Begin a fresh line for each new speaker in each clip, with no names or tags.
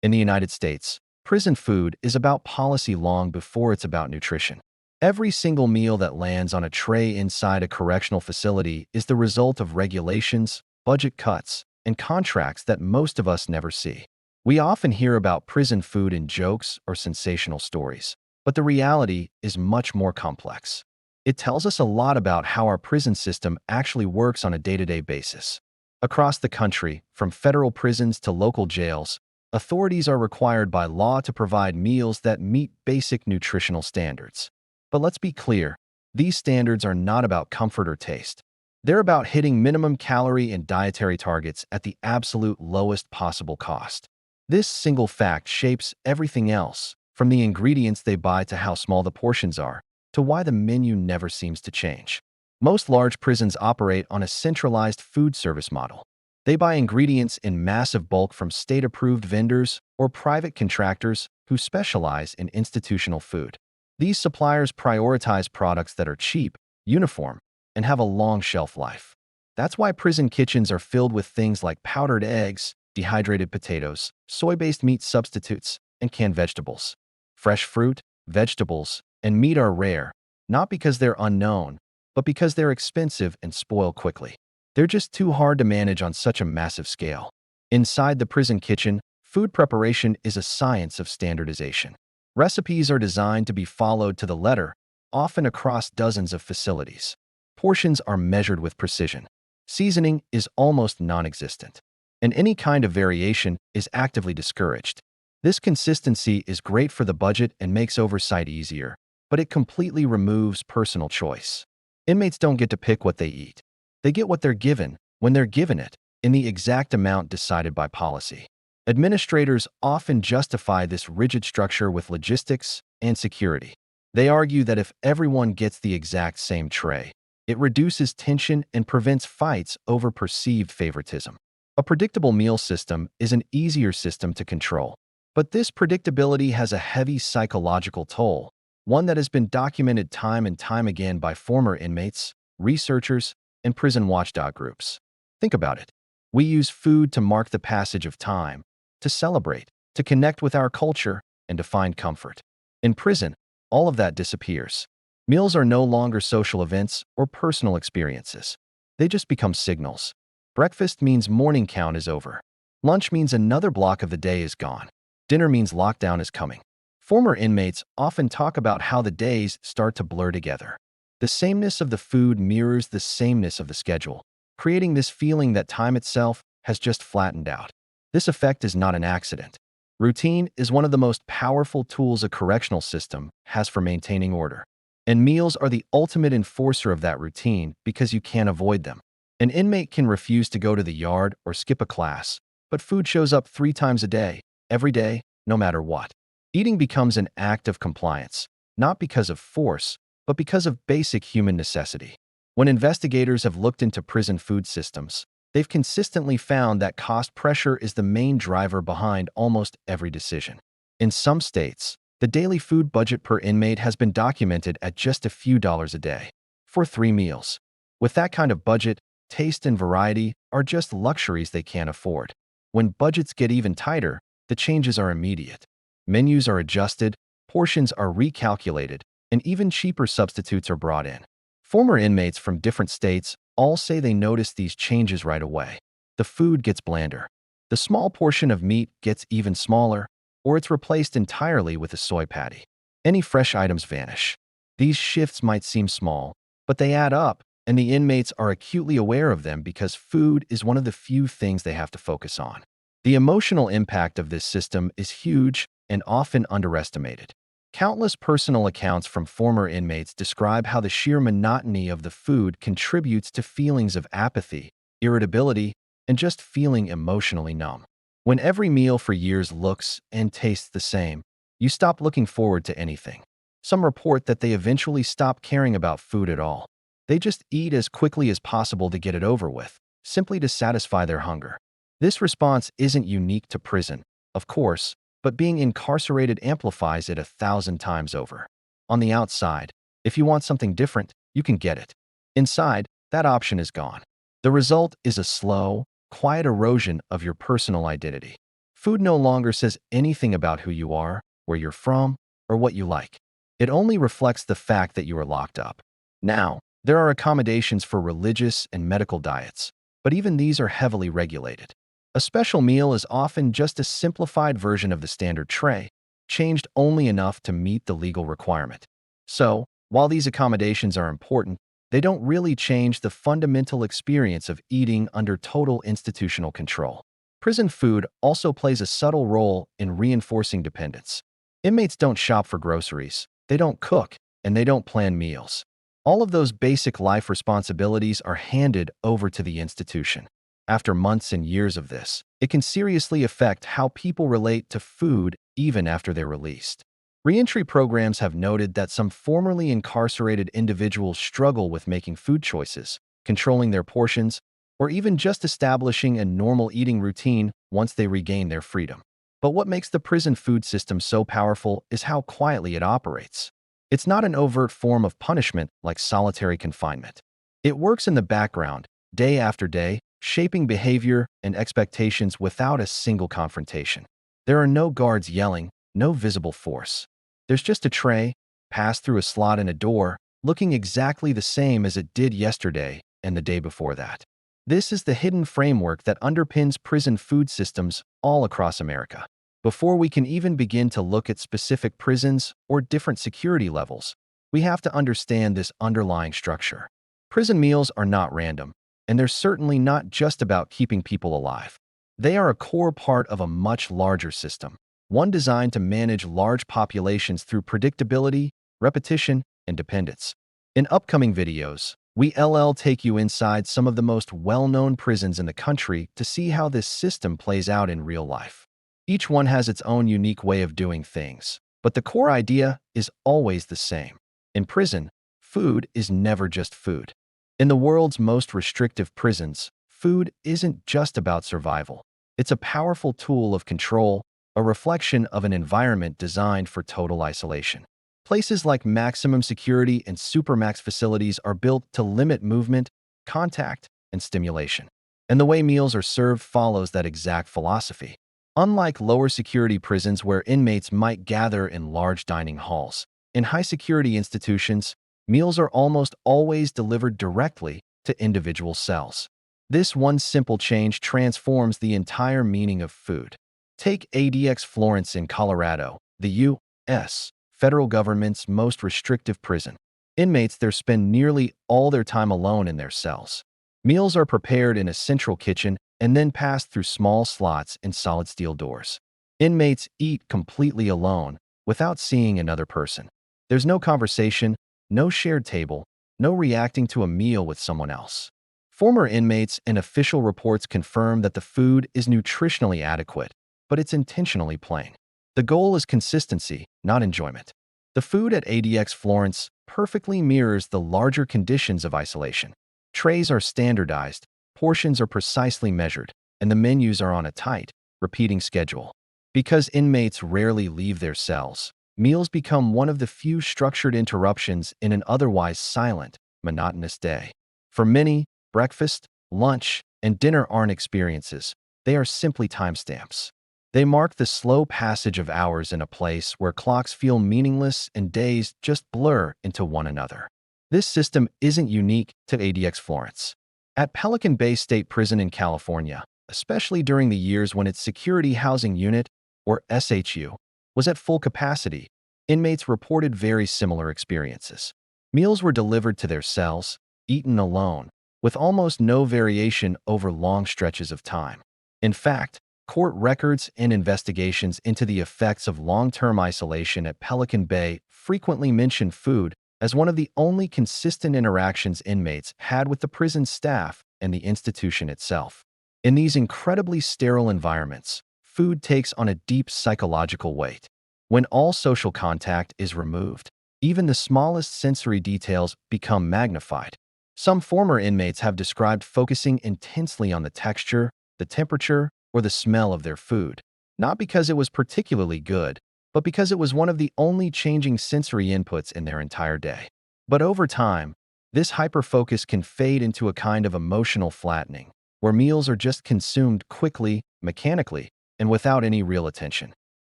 In the United States, prison food is about policy long before it's about nutrition. Every single meal that lands on a tray inside a correctional facility is the result of regulations, budget cuts, and contracts that most of us never see. We often hear about prison food in jokes or sensational stories, but the reality is much more complex. It tells us a lot about how our prison system actually works on a day-to-day basis. Across the country, from federal prisons to local jails, authorities are required by law to provide meals that meet basic nutritional standards. But let's be clear, these standards are not about comfort or taste. They're about hitting minimum calorie and dietary targets at the absolute lowest possible cost. This single fact shapes everything else, from the ingredients they buy to how small the portions are, to why the menu never seems to change. Most large prisons operate on a centralized food service model. They buy ingredients in massive bulk from state-approved vendors or private contractors who specialize in institutional food. These suppliers prioritize products that are cheap, uniform, and have a long shelf life. That's why prison kitchens are filled with things like powdered eggs, dehydrated potatoes, soy-based meat substitutes, and canned vegetables. Fresh fruit, vegetables, and meat are rare, not because they're unknown, but because they're expensive and spoil quickly. They're just too hard to manage on such a massive scale. Inside the prison kitchen, food preparation is a science of standardization. Recipes are designed to be followed to the letter, often across dozens of facilities. Portions are measured with precision. Seasoning is almost non-existent, and any kind of variation is actively discouraged. This consistency is great for the budget and makes oversight easier, but it completely removes personal choice. Inmates don't get to pick what they eat. They get what they're given, when they're given it, in the exact amount decided by policy. Administrators often justify this rigid structure with logistics and security. They argue that if everyone gets the exact same tray, it reduces tension and prevents fights over perceived favoritism. A predictable meal system is an easier system to control. But this predictability has a heavy psychological toll, one that has been documented time and time again by former inmates, researchers, and prison watchdog groups. Think about it. We use food to mark the passage of time, to celebrate, to connect with our culture, and to find comfort. In prison, all of that disappears. Meals are no longer social events or personal experiences. They just become signals. Breakfast means morning count is over. Lunch means another block of the day is gone. Dinner means lockdown is coming. Former inmates often talk about how the days start to blur together. The sameness of the food mirrors the sameness of the schedule, creating this feeling that time itself has just flattened out. This effect is not an accident. Routine is one of the most powerful tools a correctional system has for maintaining order. And meals are the ultimate enforcer of that routine because you can't avoid them. An inmate can refuse to go to the yard or skip a class, but food shows up 3 times a day, every day, no matter what. Eating becomes an act of compliance, not because of force, but because of basic human necessity. When investigators have looked into prison food systems, they've consistently found that cost pressure is the main driver behind almost every decision. In some states, the daily food budget per inmate has been documented at just a few dollars a day, for 3 meals. With that kind of budget, taste and variety are just luxuries they can't afford. When budgets get even tighter, the changes are immediate. Menus are adjusted, portions are recalculated, and even cheaper substitutes are brought in. Former inmates from different states all say they notice these changes right away. The food gets blander. The small portion of meat gets even smaller, or it's replaced entirely with a soy patty. Any fresh items vanish. These shifts might seem small, but they add up, and the inmates are acutely aware of them because food is one of the few things they have to focus on. The emotional impact of this system is huge and often underestimated. Countless personal accounts from former inmates describe how the sheer monotony of the food contributes to feelings of apathy, irritability, and just feeling emotionally numb. When every meal for years looks and tastes the same, you stop looking forward to anything. Some report that they eventually stop caring about food at all. They just eat as quickly as possible to get it over with, simply to satisfy their hunger. This response isn't unique to prison, of course, but being incarcerated amplifies it 1,000 times over. On the outside, if you want something different, you can get it. Inside, that option is gone. The result is a slow, quiet erosion of your personal identity. Food no longer says anything about who you are, where you're from, or what you like. It only reflects the fact that you are locked up. Now, there are accommodations for religious and medical diets, but even these are heavily regulated. A special meal is often just a simplified version of the standard tray, changed only enough to meet the legal requirement. So, while these accommodations are important, they don't really change the fundamental experience of eating under total institutional control. Prison food also plays a subtle role in reinforcing dependence. Inmates don't shop for groceries, they don't cook, and they don't plan meals. All of those basic life responsibilities are handed over to the institution. After months and years of this, it can seriously affect how people relate to food even after they're released. Reentry programs have noted that some formerly incarcerated individuals struggle with making food choices, controlling their portions, or even just establishing a normal eating routine once they regain their freedom. But what makes the prison food system so powerful is how quietly it operates. It's not an overt form of punishment like solitary confinement. It works in the background, day after day, shaping behavior and expectations without a single confrontation. There are no guards yelling, no visible force. There's just a tray, passed through a slot in a door, looking exactly the same as it did yesterday and the day before that. This is the hidden framework that underpins prison food systems all across America. Before we can even begin to look at specific prisons or different security levels, we have to understand this underlying structure. Prison meals are not random, and they're certainly not just about keeping people alive. They are a core part of a much larger system, one designed to manage large populations through predictability, repetition, and dependence. In upcoming videos, we'll take you inside some of the most well-known prisons in the country to see how this system plays out in real life. Each one has its own unique way of doing things, but the core idea is always the same. In prison, food is never just food. In the world's most restrictive prisons, food isn't just about survival. It's a powerful tool of control, a reflection of an environment designed for total isolation. Places like maximum security and supermax facilities are built to limit movement, contact, and stimulation. And the way meals are served follows that exact philosophy. Unlike lower security prisons where inmates might gather in large dining halls, in high security institutions, meals are almost always delivered directly to individual cells. This one simple change transforms the entire meaning of food. Take ADX Florence in Colorado, the U.S. federal government's most restrictive prison. Inmates there spend nearly all their time alone in their cells. Meals are prepared in a central kitchen and then passed through small slots in solid steel doors. Inmates eat completely alone, without seeing another person. There's no conversation, no shared table, no reacting to a meal with someone else. Former inmates and official reports confirm that the food is nutritionally adequate, but it's intentionally plain. The goal is consistency, not enjoyment. The food at ADX Florence perfectly mirrors the larger conditions of isolation. Trays are standardized, portions are precisely measured, and the menus are on a tight, repeating schedule. Because inmates rarely leave their cells, meals become one of the few structured interruptions in an otherwise silent, monotonous day. For many, breakfast, lunch, and dinner aren't experiences, they are simply timestamps. They mark the slow passage of hours in a place where clocks feel meaningless and days just blur into one another. This system isn't unique to ADX Florence. At Pelican Bay State Prison in California, especially during the years when its Security Housing Unit, or SHU, was at full capacity, inmates reported very similar experiences. Meals were delivered to their cells, eaten alone, with almost no variation over long stretches of time. In fact, court records and investigations into the effects of long-term isolation at Pelican Bay frequently mention food as one of the only consistent interactions inmates had with the prison staff and the institution itself. In these incredibly sterile environments, food takes on a deep psychological weight. When all social contact is removed, even the smallest sensory details become magnified. Some former inmates have described focusing intensely on the texture, the temperature, or the smell of their food, not because it was particularly good, but because it was one of the only changing sensory inputs in their entire day. But over time, this hyperfocus can fade into a kind of emotional flattening, where meals are just consumed quickly, mechanically, and without any real attention.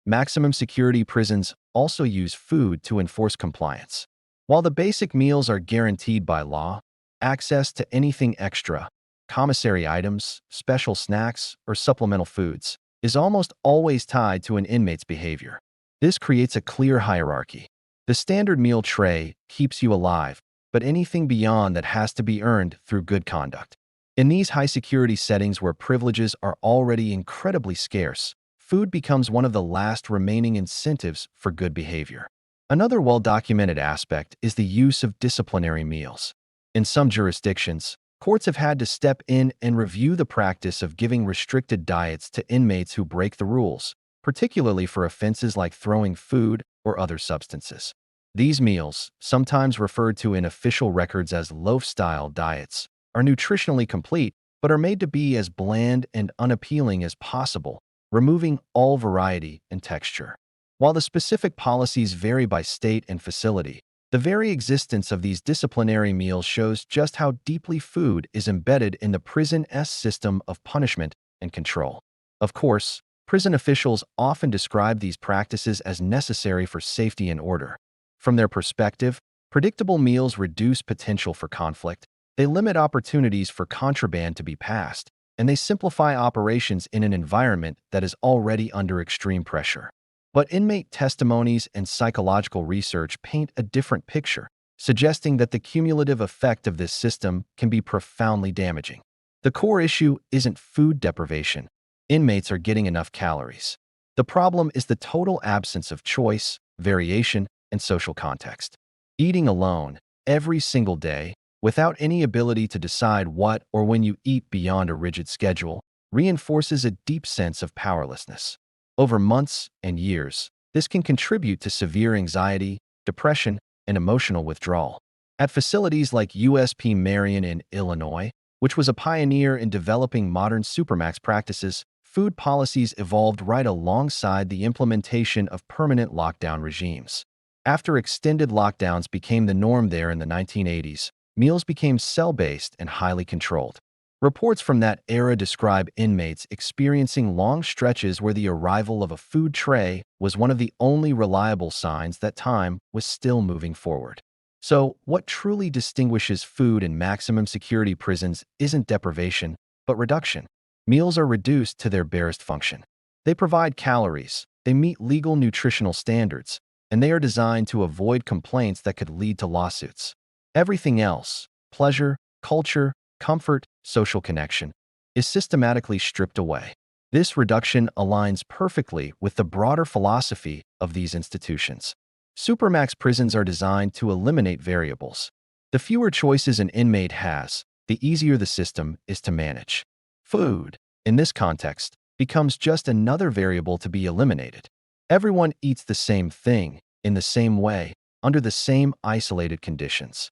Maximum security prisons also use food to enforce compliance. While the basic meals are guaranteed by law, access to anything extra, commissary items, special snacks, or supplemental foods, is almost always tied to an inmate's behavior. This creates a clear hierarchy. The standard meal tray keeps you alive, but anything beyond that has to be earned through good conduct. In these high-security settings where privileges are already incredibly scarce, food becomes one of the last remaining incentives for good behavior. Another well-documented aspect is the use of disciplinary meals. In some jurisdictions, courts have had to step in and review the practice of giving restricted diets to inmates who break the rules, particularly for offenses like throwing food or other substances. These meals, sometimes referred to in official records as loaf-style diets, are nutritionally complete but are made to be as bland and unappealing as possible, removing all variety and texture. While the specific policies vary by state and facility, the very existence of these disciplinary meals shows just how deeply food is embedded in the prison's system of punishment and control. Of course, prison officials often describe these practices as necessary for safety and order. From their perspective, predictable meals reduce potential for conflict, they limit opportunities for contraband to be passed, and they simplify operations in an environment that is already under extreme pressure. But inmate testimonies and psychological research paint a different picture, suggesting that the cumulative effect of this system can be profoundly damaging. The core issue isn't food deprivation. Inmates are getting enough calories. The problem is the total absence of choice, variation, and social context. Eating alone, every single day, without any ability to decide what or when you eat beyond a rigid schedule, reinforces a deep sense of powerlessness. Over months and years, this can contribute to severe anxiety, depression, and emotional withdrawal. At facilities like USP Marion in Illinois, which was a pioneer in developing modern supermax practices, food policies evolved right alongside the implementation of permanent lockdown regimes. After extended lockdowns became the norm there in the 1980s, meals became cell-based and highly controlled. Reports from that era describe inmates experiencing long stretches where the arrival of a food tray was one of the only reliable signs that time was still moving forward. So, what truly distinguishes food in maximum security prisons isn't deprivation, but reduction. Meals are reduced to their barest function. They provide calories, they meet legal nutritional standards, and they are designed to avoid complaints that could lead to lawsuits. Everything else, pleasure, culture, comfort, social connection, is systematically stripped away. This reduction aligns perfectly with the broader philosophy of these institutions. Supermax prisons are designed to eliminate variables. The fewer choices an inmate has, the easier the system is to manage. Food, in this context, becomes just another variable to be eliminated. Everyone eats the same thing, in the same way, under the same isolated conditions.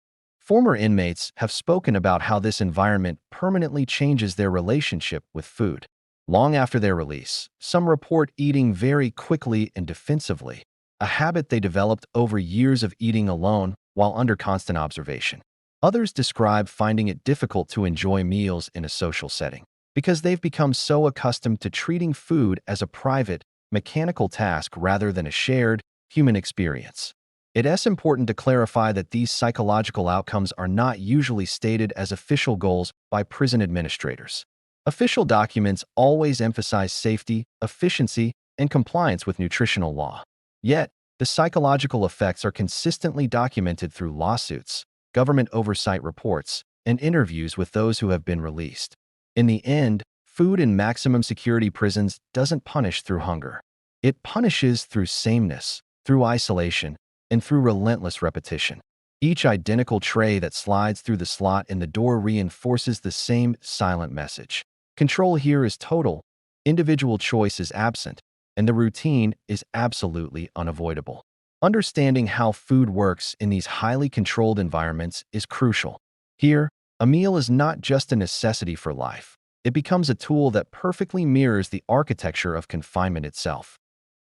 Former inmates have spoken about how this environment permanently changes their relationship with food. Long after their release, some report eating very quickly and defensively, a habit they developed over years of eating alone while under constant observation. Others describe finding it difficult to enjoy meals in a social setting because they've become so accustomed to treating food as a private, mechanical task rather than a shared, human experience. It is important to clarify that these psychological outcomes are not usually stated as official goals by prison administrators. Official documents always emphasize safety, efficiency, and compliance with nutritional law. Yet, the psychological effects are consistently documented through lawsuits, government oversight reports, and interviews with those who have been released. In the end, food in maximum security prisons doesn't punish through hunger. It punishes through sameness, through isolation, and through relentless repetition. Each identical tray that slides through the slot in the door reinforces the same silent message. Control here is total, individual choice is absent, and the routine is absolutely unavoidable. Understanding how food works in these highly controlled environments is crucial. Here, a meal is not just a necessity for life. It becomes a tool that perfectly mirrors the architecture of confinement itself.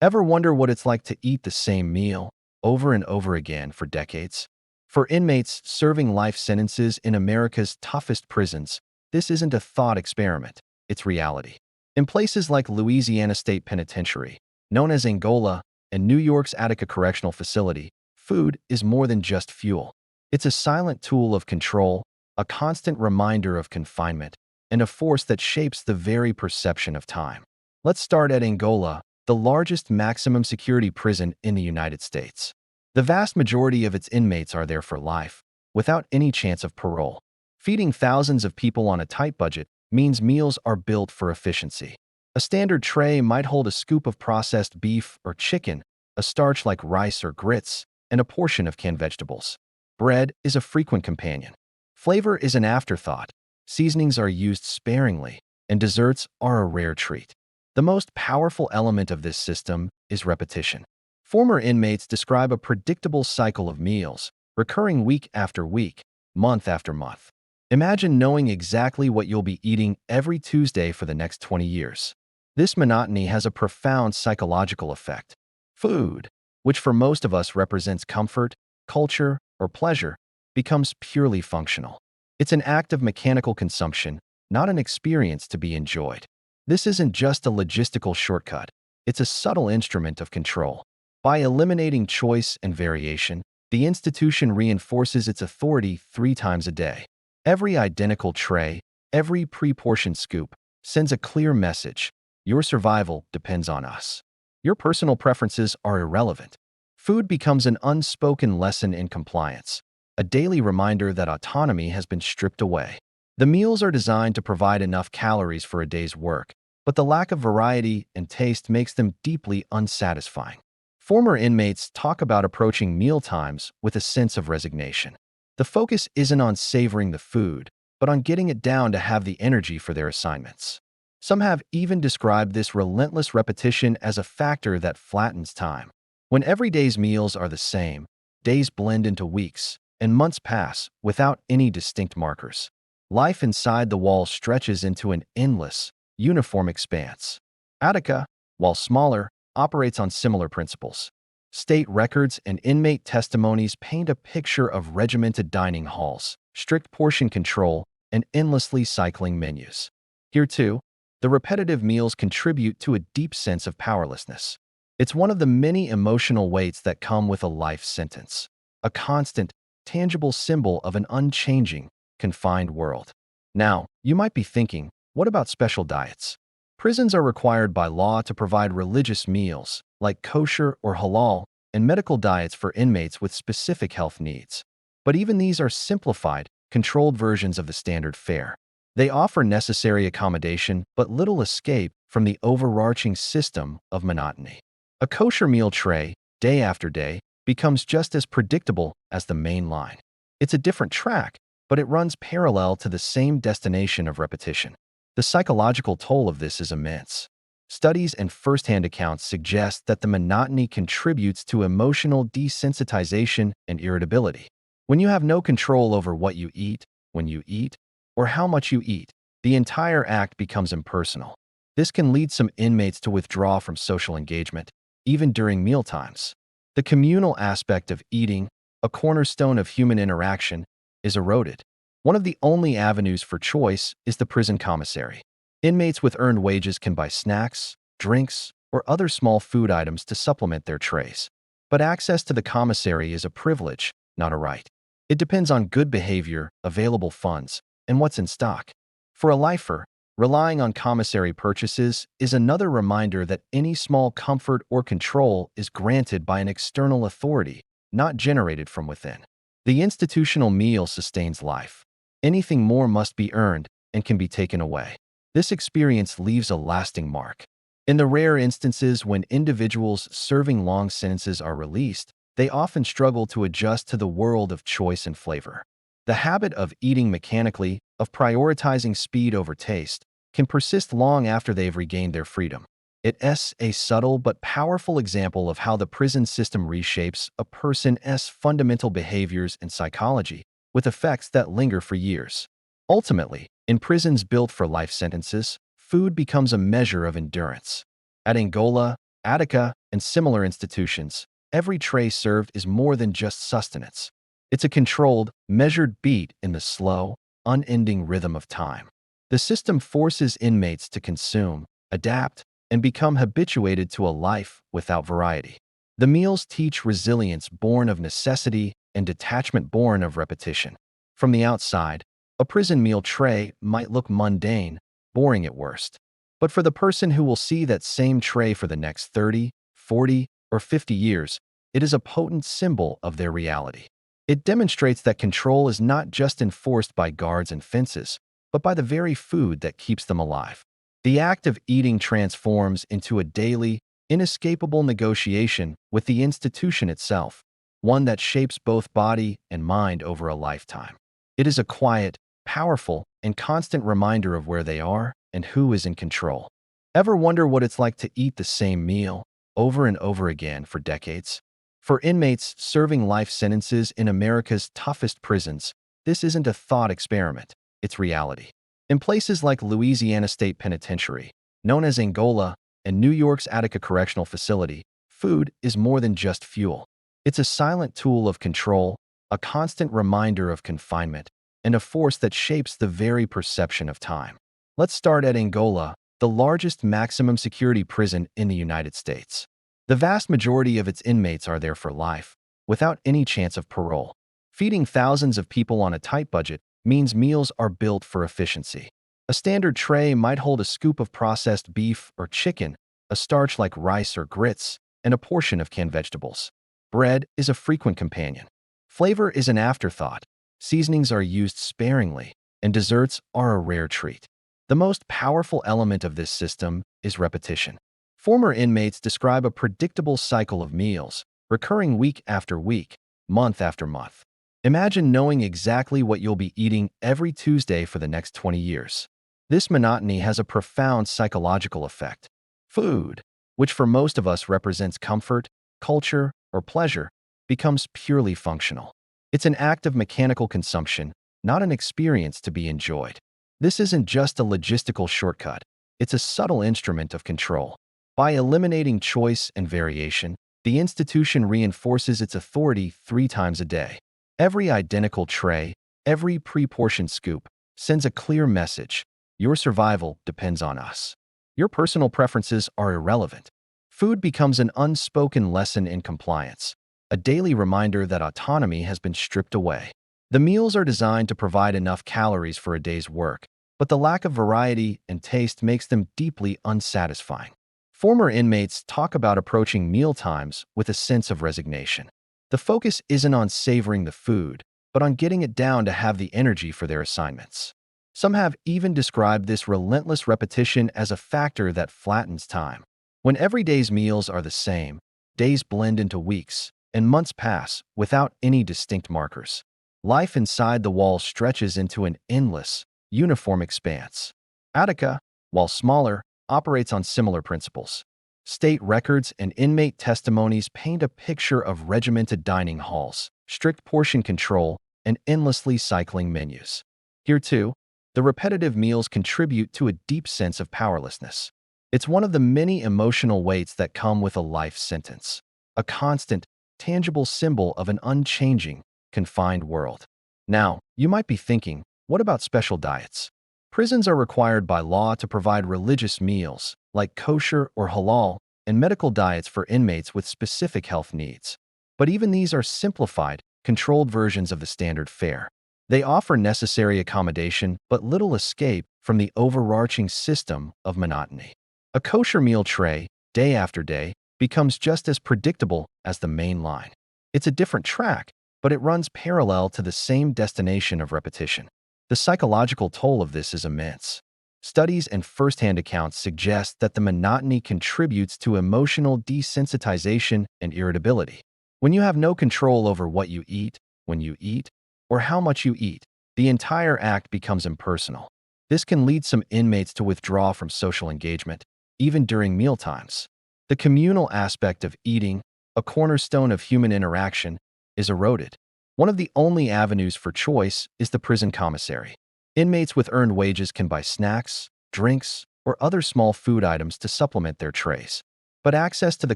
Ever wonder what it's like to eat the same meal over and over again for decades? For inmates serving life sentences in America's toughest prisons, this isn't a thought experiment, it's reality. In places like Louisiana State Penitentiary, known as Angola, and New York's Attica Correctional Facility, food is more than just fuel. It's a silent tool of control, a constant reminder of confinement, and a force that shapes the very perception of time. Let's start at Angola, the largest maximum security prison in the United States. The vast majority of its inmates are there for life, without any chance of parole. Feeding thousands of people on a tight budget means meals are built for efficiency. A standard tray might hold a scoop of processed beef or chicken, a starch like rice or grits, and a portion of canned vegetables. Bread is a frequent companion. Flavor is an afterthought. Seasonings are used sparingly, and desserts are a rare treat. The most powerful element of this system is repetition. Former inmates describe a predictable cycle of meals, recurring week after week, month after month. Imagine knowing exactly what you'll be eating every Tuesday for the next 20 years. This monotony has a profound psychological effect. Food, which for most of us represents comfort, culture, or pleasure, becomes purely functional. It's an act of mechanical consumption, not an experience to be enjoyed. This isn't just a logistical shortcut. It's a subtle instrument of control. By eliminating choice and variation, the institution reinforces its authority 3 times a day. Every identical tray, every pre-portioned scoop, sends a clear message. Your survival depends on us. Your personal preferences are irrelevant. Food becomes an unspoken lesson in compliance, a daily reminder that autonomy has been stripped away. The meals are designed to provide enough calories for a day's work, but the lack of variety and taste makes them deeply unsatisfying. Former inmates talk about approaching meal times with a sense of resignation. The focus isn't on savoring the food, but on getting it down to have the energy for their assignments. Some have even described this relentless repetition as a factor that flattens time. When every day's meals are the same, days blend into weeks, and months pass without any distinct markers. Life inside the walls stretches into an endless, uniform expanse. Attica, while smaller, operates on similar principles. State records and inmate testimonies paint a picture of regimented dining halls, strict portion control, and endlessly cycling menus. Here, too, the repetitive meals contribute to a deep sense of powerlessness. It's one of the many emotional weights that come with a life sentence, a constant, tangible symbol of an unchanging, confined world. Now, you might be thinking, what about special diets? Prisons are required by law to provide religious meals, like kosher or halal, and medical diets for inmates with specific health needs. But even these are simplified, controlled versions of the standard fare. They offer necessary accommodation but little escape from the overarching system of monotony. A kosher meal tray, day after day, becomes just as predictable as the main line. It's a different track, but it runs parallel to the same destination of repetition. The psychological toll of this is immense. Studies and first-hand accounts suggest that the monotony contributes to emotional desensitization and irritability. When you have no control over what you eat, when you eat, or how much you eat, the entire act becomes impersonal. This can lead some inmates to withdraw from social engagement, even during mealtimes. The communal aspect of eating, a cornerstone of human interaction, is eroded. One of the only avenues for choice is the prison commissary. Inmates with earned wages can buy snacks, drinks, or other small food items to supplement their trays. But access to the commissary is a privilege, not a right. It depends on good behavior, available funds, and what's in stock. For a lifer, relying on commissary purchases is another reminder that any small comfort or control is granted by an external authority, not generated from within. The institutional meal sustains life. Anything more must be earned and can be taken away. This experience leaves a lasting mark. In the rare instances when individuals serving long sentences are released, they often struggle to adjust to the world of choice and flavor. The habit of eating mechanically, of prioritizing speed over taste, can persist long after they've regained their freedom. It's a subtle but powerful example of how the prison system reshapes a person's fundamental behaviors and psychology, with effects that linger for years. Ultimately, in prisons built for life sentences, food becomes a measure of endurance. At Angola, Attica, and similar institutions, every tray served is more than just sustenance. It's a controlled, measured beat in the slow, unending rhythm of time. The system forces inmates to consume, adapt, and become habituated to a life without variety. The meals teach resilience born of necessity and detachment born of repetition. From the outside, a prison meal tray might look mundane, boring at worst. But for the person who will see that same tray for the next 30, 40, or 50 years, it is a potent symbol of their reality. It demonstrates that control is not just enforced by guards and fences, but by the very food that keeps them alive. The act of eating transforms into a daily, inescapable negotiation with the institution itself, one that shapes both body and mind over a lifetime. It is a quiet, powerful, and constant reminder of where they are and who is in control. Ever wonder what it's like to eat the same meal over and over again for decades? For inmates serving life sentences in America's toughest prisons, this isn't a thought experiment, it's reality. In places like Louisiana State Penitentiary, known as Angola, and New York's Attica Correctional Facility, food is more than just fuel. It's a silent tool of control, a constant reminder of confinement, and a force that shapes the very perception of time. Let's start at Angola, the largest maximum security prison in the United States. The vast majority of its inmates are there for life, without any chance of parole. Feeding thousands of people on a tight budget means meals are built for efficiency. A standard tray might hold a scoop of processed beef or chicken, a starch like rice or grits, and a portion of canned vegetables. Bread is a frequent companion. Flavor is an afterthought. Seasonings are used sparingly, and desserts are a rare treat. The most powerful element of this system is repetition. Former inmates describe a predictable cycle of meals, recurring week after week, month after month. Imagine knowing exactly what you'll be eating every Tuesday for the next 20 years. This monotony has a profound psychological effect. Food, which for most of us represents comfort, culture, or pleasure, becomes purely functional. It's an act of mechanical consumption, not an experience to be enjoyed. This isn't just a logistical shortcut, it's a subtle instrument of control. By eliminating choice and variation, the institution reinforces its authority 3 times a day. Every identical tray, every pre-portioned scoop, sends a clear message: your survival depends on us. Your personal preferences are irrelevant. Food becomes an unspoken lesson in compliance, a daily reminder that autonomy has been stripped away. The meals are designed to provide enough calories for a day's work, but the lack of variety and taste makes them deeply unsatisfying. Former inmates talk about approaching mealtimes with a sense of resignation. The focus isn't on savoring the food, but on getting it down to have the energy for their assignments. Some have even described this relentless repetition as a factor that flattens time. When every day's meals are the same, days blend into weeks, and months pass without any distinct markers. Life inside the walls stretches into an endless, uniform expanse. Attica, while smaller, operates on similar principles. State records and inmate testimonies paint a picture of regimented dining halls, strict portion control, and endlessly cycling menus. Here, too, the repetitive meals contribute to a deep sense of powerlessness. It's one of the many emotional weights that come with a life sentence, a constant, tangible symbol of an unchanging, confined world. Now, you might be thinking, what about special diets? Prisons are required by law to provide religious meals, like kosher or halal, and medical diets for inmates with specific health needs. But even these are simplified, controlled versions of the standard fare. They offer necessary accommodation but little escape from the overarching system of monotony. A kosher meal tray, day after day, becomes just as predictable as the main line. It's a different track, but it runs parallel to the same destination of repetition. The psychological toll of this is immense. Studies and first-hand accounts suggest that the monotony contributes to emotional desensitization and irritability. When you have no control over what you eat, when you eat, or how much you eat, the entire act becomes impersonal. This can lead some inmates to withdraw from social engagement, even during mealtimes. The communal aspect of eating, a cornerstone of human interaction, is eroded. One of the only avenues for choice is the prison commissary. Inmates with earned wages can buy snacks, drinks, or other small food items to supplement their trays. But access to the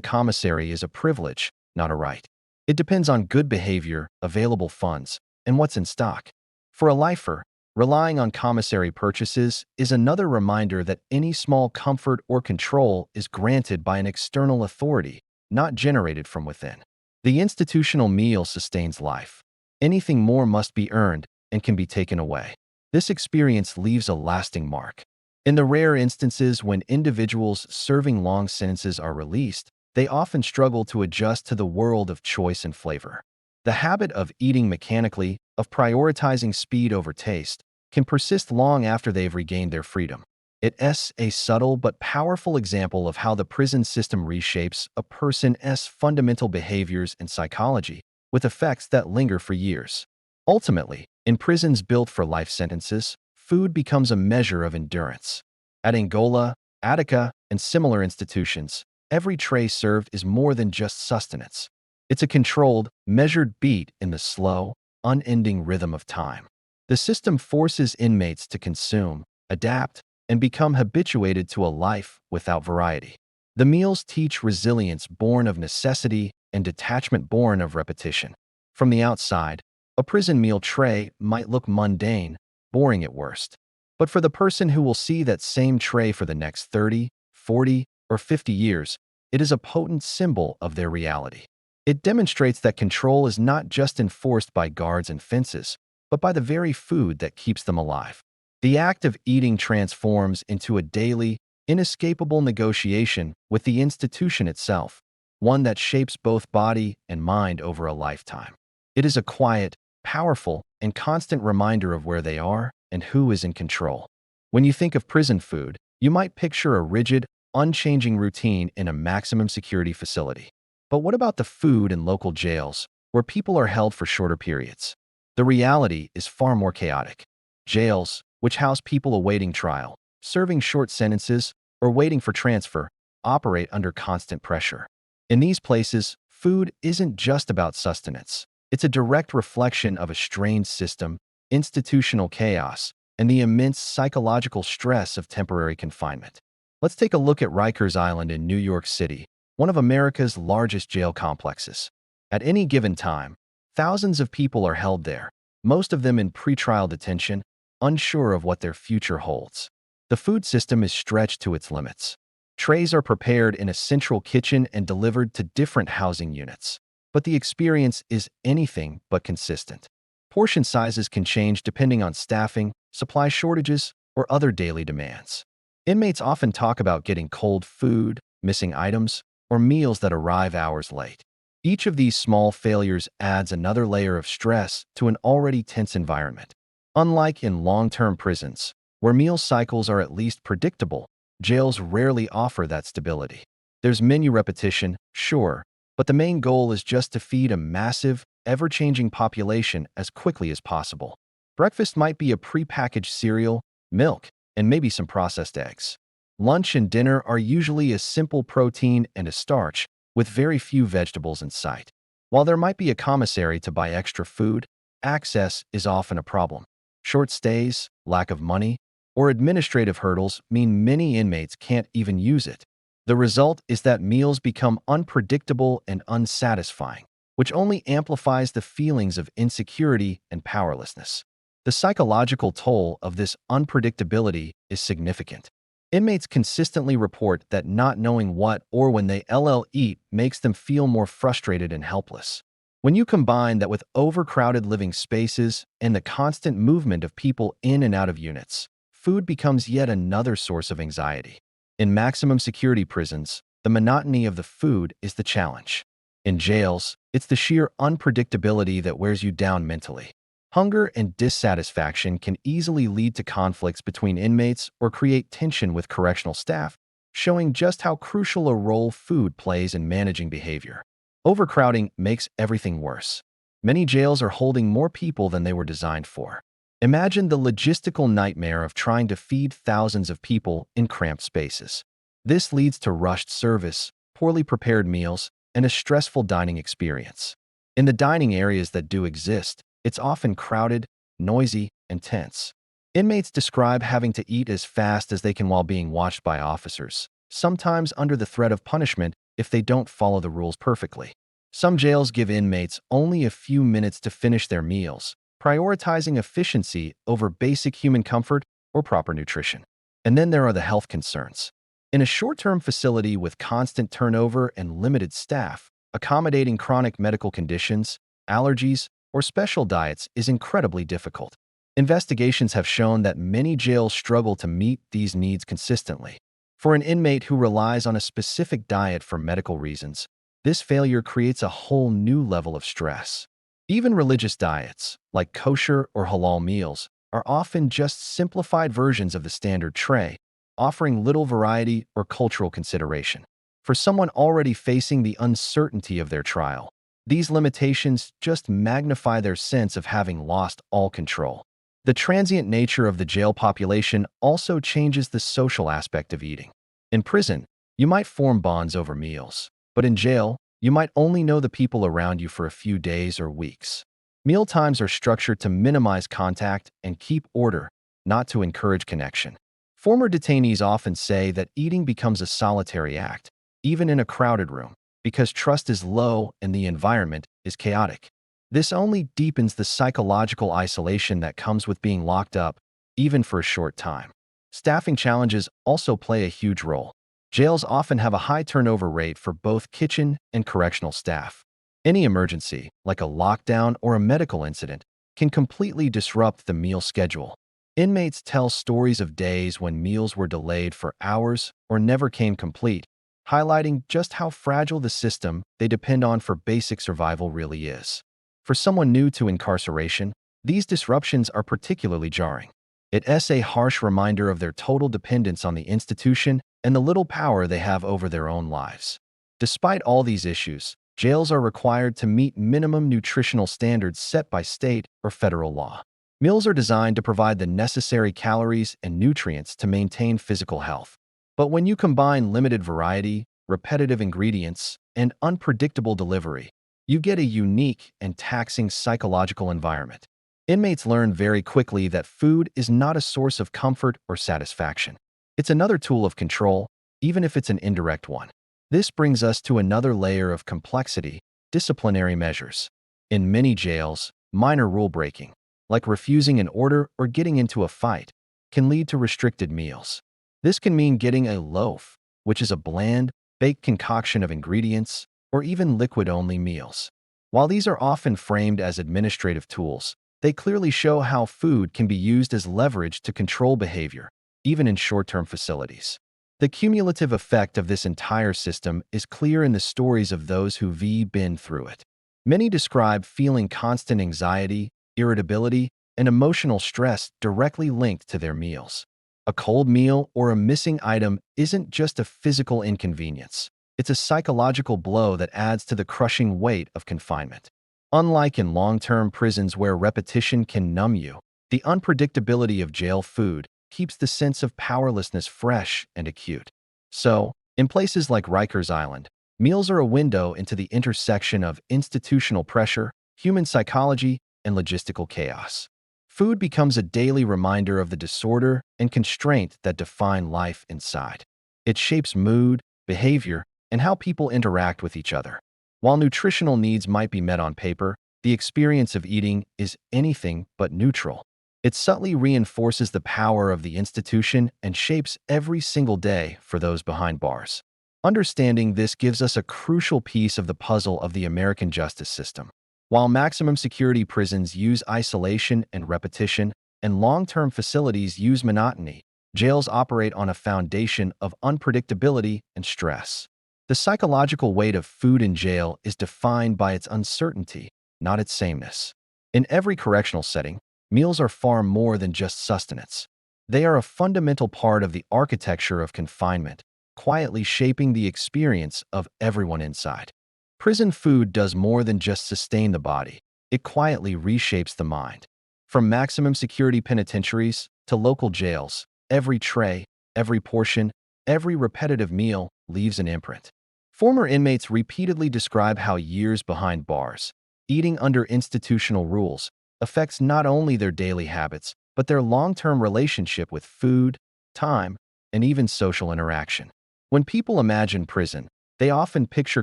commissary is a privilege, not a right. It depends on good behavior, available funds, and what's in stock. For a lifer, Relying on commissary purchases is another reminder that any small comfort or control is granted by an external authority, not generated from within. The institutional meal sustains life. Anything more must be earned and can be taken away. This experience leaves a lasting mark. In the rare instances when individuals serving long sentences are released, they often struggle to adjust to the world of choice and flavor. The habit of eating mechanically, of prioritizing speed over taste, can persist long after they've regained their freedom. It's a subtle but powerful example of how the prison system reshapes a person's fundamental behaviors and psychology, with effects that linger for years. Ultimately, in prisons built for life sentences, food becomes a measure of endurance. At Angola, Attica, and similar institutions, every tray served is more than just sustenance. It's a controlled, measured beat in the slow, unending rhythm of time. The system forces inmates to consume, adapt, and become habituated to a life without variety. The meals teach resilience born of necessity and detachment born of repetition. From the outside, a prison meal tray might look mundane, boring at worst. But for the person who will see that same tray for the next 30, 40, or 50 years, it is a potent symbol of their reality. It demonstrates that control is not just enforced by guards and fences, but by the very food that keeps them alive. The act of eating transforms into a daily, inescapable negotiation with the institution itself, one that shapes both body and mind over a lifetime. It is a quiet, powerful, and constant reminder of where they are and who is in control. When you think of prison food, you might picture a rigid, unchanging routine in a maximum security facility. But what about the food in local jails, where people are held for shorter periods? The reality is far more chaotic. Jails, which house people awaiting trial, serving short sentences, or waiting for transfer, operate under constant pressure. In these places, food isn't just about sustenance. It's a direct reflection of a strained system, institutional chaos, and the immense psychological stress of temporary confinement. Let's take a look at Rikers Island in New York City, one of America's largest jail complexes. At any given time, thousands of people are held there, most of them in pretrial detention, unsure of what their future holds. The food system is stretched to its limits. Trays are prepared in a central kitchen and delivered to different housing units. But the experience is anything but consistent. Portion sizes can change depending on staffing, supply shortages, or other daily demands. Inmates often talk about getting cold food, missing items, or meals that arrive hours late. Each of these small failures adds another layer of stress to an already tense environment. Unlike in long-term prisons, where meal cycles are at least predictable, jails rarely offer that stability. There's menu repetition, sure, but the main goal is just to feed a massive, ever-changing population as quickly as possible. Breakfast might be a prepackaged cereal, milk, and maybe some processed eggs. Lunch and dinner are usually a simple protein and a starch, with very few vegetables in sight. While there might be a commissary to buy extra food, access is often a problem. Short stays, lack of money, or administrative hurdles mean many inmates can't even use it. The result is that meals become unpredictable and unsatisfying, which only amplifies the feelings of insecurity and powerlessness. The psychological toll of this unpredictability is significant. Inmates consistently report that not knowing what or when they eat makes them feel more frustrated and helpless. When you combine that with overcrowded living spaces and the constant movement of people in and out of units, food becomes yet another source of anxiety. In maximum security prisons, the monotony of the food is the challenge. In jails, it's the sheer unpredictability that wears you down mentally. Hunger and dissatisfaction can easily lead to conflicts between inmates or create tension with correctional staff, showing just how crucial a role food plays in managing behavior. Overcrowding makes everything worse. Many jails are holding more people than they were designed for. Imagine the logistical nightmare of trying to feed thousands of people in cramped spaces. This leads to rushed service, poorly prepared meals, and a stressful dining experience. In the dining areas that do exist, it's often crowded, noisy, and tense. Inmates describe having to eat as fast as they can while being watched by officers, sometimes under the threat of punishment if they don't follow the rules perfectly. Some jails give inmates only a few minutes to finish their meals, prioritizing efficiency over basic human comfort or proper nutrition. And then there are the health concerns. In a short-term facility with constant turnover and limited staff, accommodating chronic medical conditions, allergies, or special diets is incredibly difficult. Investigations have shown that many jails struggle to meet these needs consistently. For an inmate who relies on a specific diet for medical reasons, this failure creates a whole new level of stress. Even religious diets, like kosher or halal meals, are often just simplified versions of the standard tray, offering little variety or cultural consideration. For someone already facing the uncertainty of their trial, these limitations just magnify their sense of having lost all control. The transient nature of the jail population also changes the social aspect of eating. In prison, you might form bonds over meals, but in jail, you might only know the people around you for a few days or weeks. Meal times are structured to minimize contact and keep order, not to encourage connection. Former detainees often say that eating becomes a solitary act, even in a crowded room, because trust is low and the environment is chaotic. This only deepens the psychological isolation that comes with being locked up, even for a short time. Staffing challenges also play a huge role. Jails often have a high turnover rate for both kitchen and correctional staff. Any emergency, like a lockdown or a medical incident, can completely disrupt the meal schedule. Inmates tell stories of days when meals were delayed for hours or never came complete, highlighting just how fragile the system they depend on for basic survival really is. For someone new to incarceration, these disruptions are particularly jarring. It's a harsh reminder of their total dependence on the institution and the little power they have over their own lives. Despite all these issues, jails are required to meet minimum nutritional standards set by state or federal law. Meals are designed to provide the necessary calories and nutrients to maintain physical health. But when you combine limited variety, repetitive ingredients, and unpredictable delivery, you get a unique and taxing psychological environment. Inmates learn very quickly that food is not a source of comfort or satisfaction. It's another tool of control, even if it's an indirect one. This brings us to another layer of complexity: disciplinary measures. In many jails, minor rule breaking, like refusing an order or getting into a fight, can lead to restricted meals. This can mean getting a loaf, which is a bland, baked concoction of ingredients, or even liquid-only meals. While these are often framed as administrative tools, they clearly show how food can be used as leverage to control behavior, even in short-term facilities. The cumulative effect of this entire system is clear in the stories of those who've been through it. Many describe feeling constant anxiety, irritability, and emotional stress directly linked to their meals. A cold meal or a missing item isn't just a physical inconvenience. It's a psychological blow that adds to the crushing weight of confinement. Unlike in long-term prisons where repetition can numb you, the unpredictability of jail food keeps the sense of powerlessness fresh and acute. So, in places like Rikers Island, meals are a window into the intersection of institutional pressure, human psychology, and logistical chaos. Food becomes a daily reminder of the disorder and constraint that define life inside. It shapes mood, behavior, and how people interact with each other. While nutritional needs might be met on paper, the experience of eating is anything but neutral. It subtly reinforces the power of the institution and shapes every single day for those behind bars. Understanding this gives us a crucial piece of the puzzle of the American justice system. While maximum security prisons use isolation and repetition, and long-term facilities use monotony, jails operate on a foundation of unpredictability and stress. The psychological weight of food in jail is defined by its uncertainty, not its sameness. In every correctional setting, meals are far more than just sustenance. They are a fundamental part of the architecture of confinement, quietly shaping the experience of everyone inside. Prison food does more than just sustain the body. It quietly reshapes the mind. From maximum security penitentiaries to local jails, every tray, every portion, every repetitive meal leaves an imprint. Former inmates repeatedly describe how years behind bars, eating under institutional rules, affects not only their daily habits, but their long-term relationship with food, time, and even social interaction. When people imagine prison, they often picture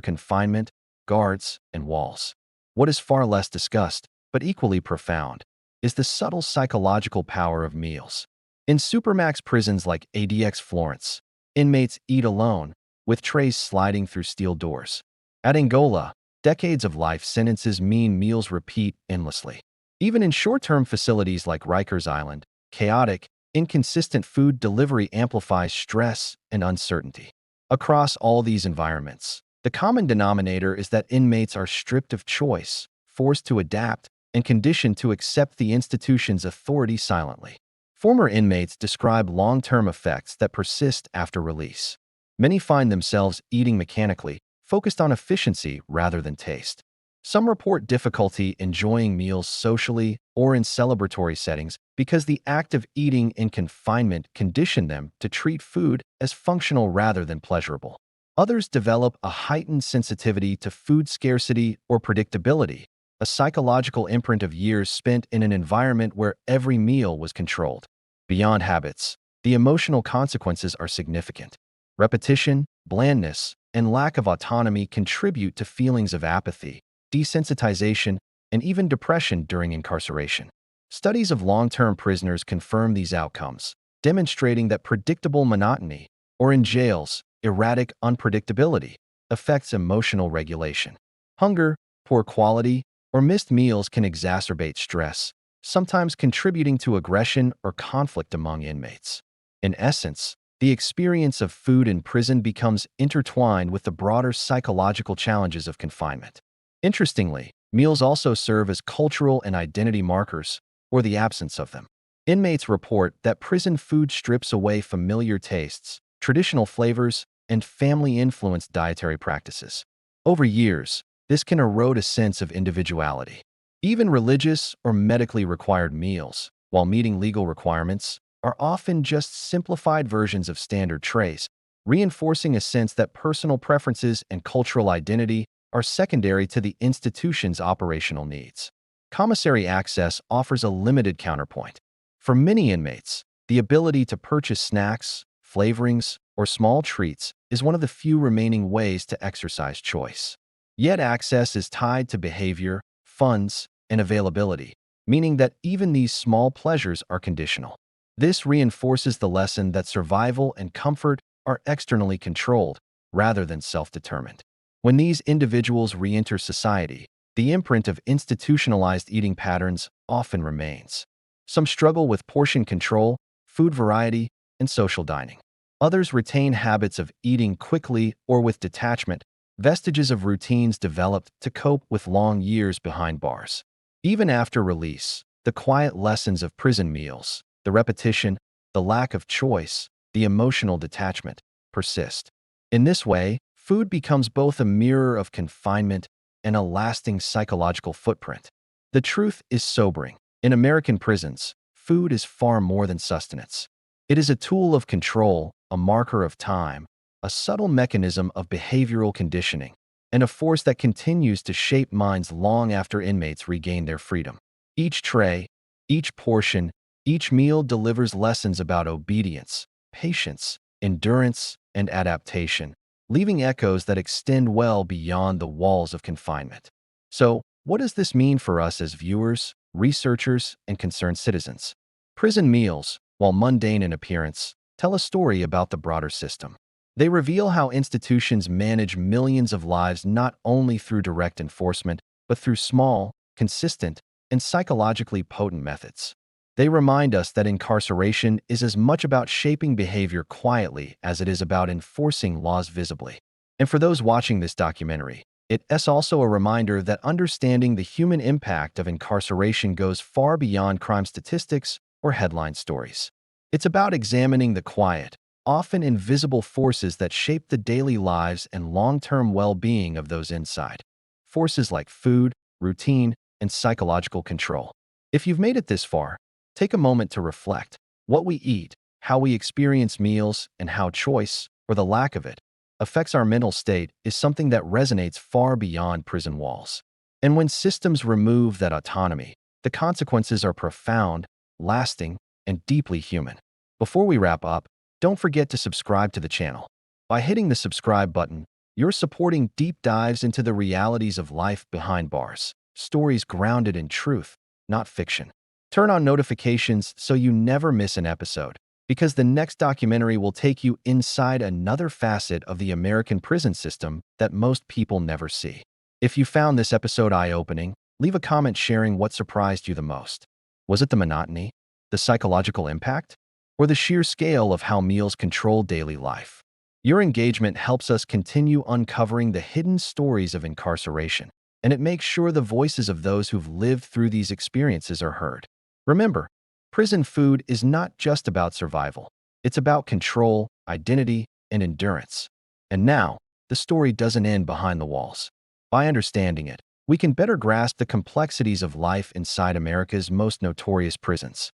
confinement, guards, and walls. What is far less discussed, but equally profound, is the subtle psychological power of meals. In supermax prisons like ADX Florence, inmates eat alone, with trays sliding through steel doors. At Angola, decades of life sentences mean meals repeat endlessly. Even in short-term facilities like Rikers Island, chaotic, inconsistent food delivery amplifies stress and uncertainty. Across all these environments, the common denominator is that inmates are stripped of choice, forced to adapt, and conditioned to accept the institution's authority silently. Former inmates describe long-term effects that persist after release. Many find themselves eating mechanically, focused on efficiency rather than taste. Some report difficulty enjoying meals socially or in celebratory settings because the act of eating in confinement conditioned them to treat food as functional rather than pleasurable. Others develop a heightened sensitivity to food scarcity or predictability, a psychological imprint of years spent in an environment where every meal was controlled. Beyond habits, the emotional consequences are significant. Repetition, blandness, and lack of autonomy contribute to feelings of apathy, desensitization, and even depression during incarceration. Studies of long-term prisoners confirm these outcomes, demonstrating that predictable monotony, or in jails, erratic unpredictability, affects emotional regulation. Hunger, poor quality, or missed meals can exacerbate stress, sometimes contributing to aggression or conflict among inmates. In essence, the experience of food in prison becomes intertwined with the broader psychological challenges of confinement. Interestingly, meals also serve as cultural and identity markers, or the absence of them. Inmates report that prison food strips away familiar tastes, traditional flavors, and family-influenced dietary practices. Over years, this can erode a sense of individuality. Even religious or medically required meals, while meeting legal requirements, are often just simplified versions of standard trays, reinforcing a sense that personal preferences and cultural identity are secondary to the institution's operational needs. Commissary access offers a limited counterpoint. For many inmates, the ability to purchase snacks, flavorings, or small treats is one of the few remaining ways to exercise choice. Yet access is tied to behavior, funds, and availability, meaning that even these small pleasures are conditional. This reinforces the lesson that survival and comfort are externally controlled rather than self-determined. When these individuals re-enter society, the imprint of institutionalized eating patterns often remains. Some struggle with portion control, food variety, and social dining. Others retain habits of eating quickly or with detachment, vestiges of routines developed to cope with long years behind bars. Even after release, the quiet lessons of prison meals, the repetition, the lack of choice, the emotional detachment, persist. In this way, food becomes both a mirror of confinement and a lasting psychological footprint. The truth is sobering. In American prisons, food is far more than sustenance. It is a tool of control, a marker of time, a subtle mechanism of behavioral conditioning, and a force that continues to shape minds long after inmates regain their freedom. Each tray, each portion, each meal delivers lessons about obedience, patience, endurance, and adaptation, leaving echoes that extend well beyond the walls of confinement. So, what does this mean for us as viewers, researchers, and concerned citizens? Prison meals, while mundane in appearance, tell a story about the broader system. They reveal how institutions manage millions of lives not only through direct enforcement, but through small, consistent, and psychologically potent methods. They remind us that incarceration is as much about shaping behavior quietly as it is about enforcing laws visibly. And for those watching this documentary, it is also a reminder that understanding the human impact of incarceration goes far beyond crime statistics or headline stories. It's about examining the quiet, often invisible forces that shape the daily lives and long-term well-being of those inside. Forces like food, routine, and psychological control. If you've made it this far, take a moment to reflect. What we eat, how we experience meals, and how choice, or the lack of it, affects our mental state is something that resonates far beyond prison walls. And when systems remove that autonomy, the consequences are profound, lasting, and deeply human. Before we wrap up, don't forget to subscribe to the channel. By hitting the subscribe button, you're supporting deep dives into the realities of life behind bars, stories grounded in truth, not fiction. Turn on notifications so you never miss an episode, because the next documentary will take you inside another facet of the American prison system that most people never see. If you found this episode eye-opening, leave a comment sharing what surprised you the most. Was it the monotony, the psychological impact, or the sheer scale of how meals control daily life? Your engagement helps us continue uncovering the hidden stories of incarceration, and it makes sure the voices of those who've lived through these experiences are heard. Remember, prison food is not just about survival. It's about control, identity, and endurance. And now, the story doesn't end behind the walls. By understanding it, we can better grasp the complexities of life inside America's most notorious prisons.